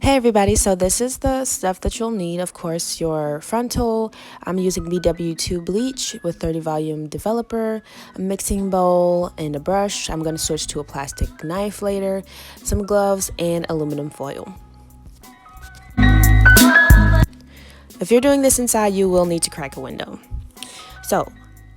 Hey everybody, so this is the stuff that you'll need. Of course, your frontal. I'm using BW2 bleach with 30 volume developer, a mixing bowl, and a brush. I'm going to switch to a plastic knife later, some gloves, and aluminum foil. If you're doing this inside, you will need to crack a window. So,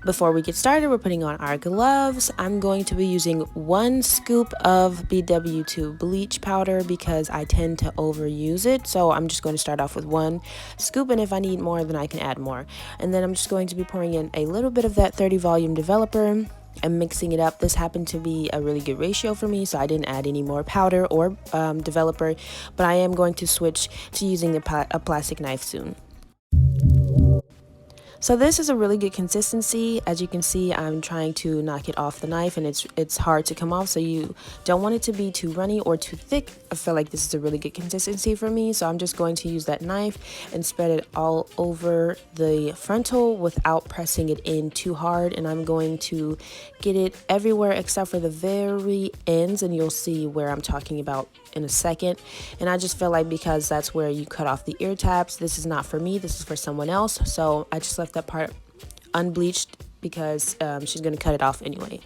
before we get started, we're putting on our gloves. I'm going to be using 1 scoop of BW2 bleach powder because I tend to overuse it. So I'm just going to start off with 1 scoop, and if I need more, then I can add more. And then I'm just going to be pouring in a little bit of that 30 volume developer and mixing it up. This happened to be a really good ratio for me, so I didn't add any more powder or developer, but I am going to switch to using a plastic knife soon. So this is a really good consistency. As you can see, I'm trying to knock it off the knife and it's hard to come off, so you don't want it to be too runny or too thick. I feel like this is a really good consistency for me, so I'm just going to use that knife and spread it all over the frontal without pressing it in too hard, and I'm going to get it everywhere except for the very ends, and you'll see where I'm talking about in a second. And I just feel like because that's where you cut off the ear tabs, this is not for me, this is for someone else, so I just left that part unbleached because she's gonna cut it off anyway.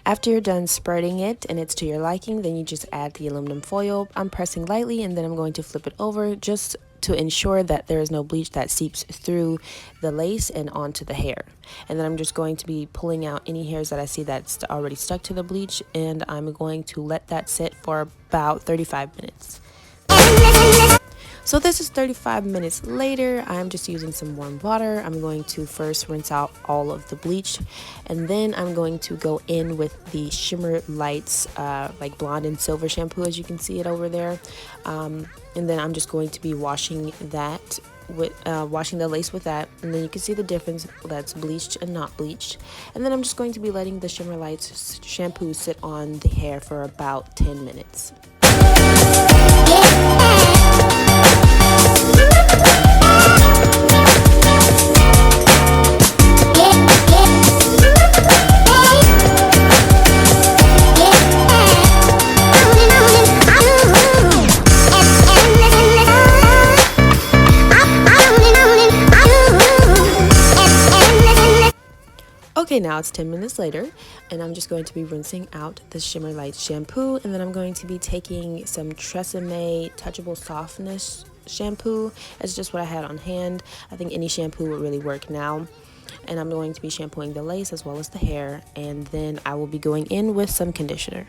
After you're done spreading it and it's to your liking, then you just add the aluminum foil. I'm pressing lightly and then I'm going to flip it over just to ensure that there is no bleach that seeps through the lace and onto the hair. And then I'm just going to be pulling out any hairs that I see that's already stuck to the bleach, and I'm going to let that sit for about 35 minutes. So this is 35 minutes later. I'm just using some warm water. I'm going to first rinse out all of the bleach, and then I'm going to go in with the Shimmer Lights like blonde and silver shampoo, as you can see it over there. And then I'm just going to be washing that with washing the lace with that, and then you can see the difference that's bleached and not bleached. And then I'm just going to be letting the Shimmer Lights shampoo sit on the hair for about 10 minutes. Okay, now it's 10 minutes later, and I'm just going to be rinsing out the Shimmer Lights shampoo, and then I'm going to be taking some Tresemme Touchable Softness shampoo. It's just what I had on hand. I think any shampoo would really work now. And I'm going to be shampooing the lace as well as the hair, and then I will be going in with some conditioner.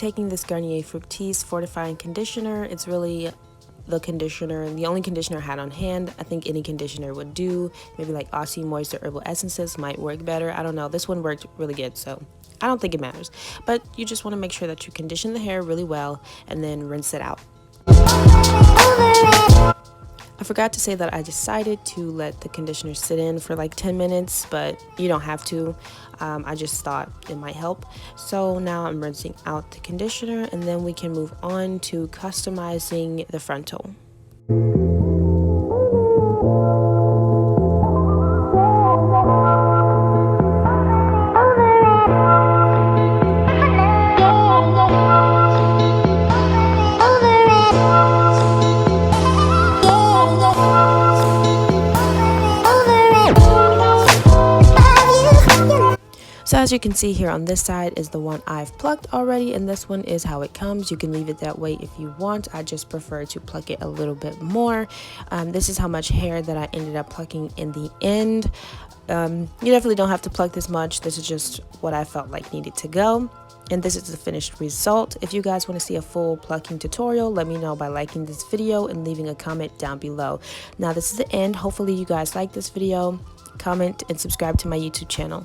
taking this Garnier Fructis Fortifying Conditioner. It's really the conditioner, the only conditioner I had on hand. I think any conditioner would do. Maybe like Aussie Moisture Herbal Essences might work better. I don't know. This one worked really good, so I don't think it matters. But you just want to make sure that you condition the hair really well and then rinse it out. I forgot to say that I decided to let the conditioner sit in for like 10 minutes, but you don't have to. I just thought it might help. So now I'm rinsing out the conditioner, and then we can move on to customizing the frontal. So as you can see here on this side is the one I've plucked already, and this one is how it comes. You can leave it that way if you want. I just prefer to pluck it a little bit more. This is how much hair that I ended up plucking in the end. You definitely don't have to pluck this much. This is just what I felt like needed to go. And this is the finished result. If you guys want to see a full plucking tutorial, let me know by liking this video and leaving a comment down below. Now this is the end. Hopefully you guys like this video. Comment and subscribe to my YouTube channel.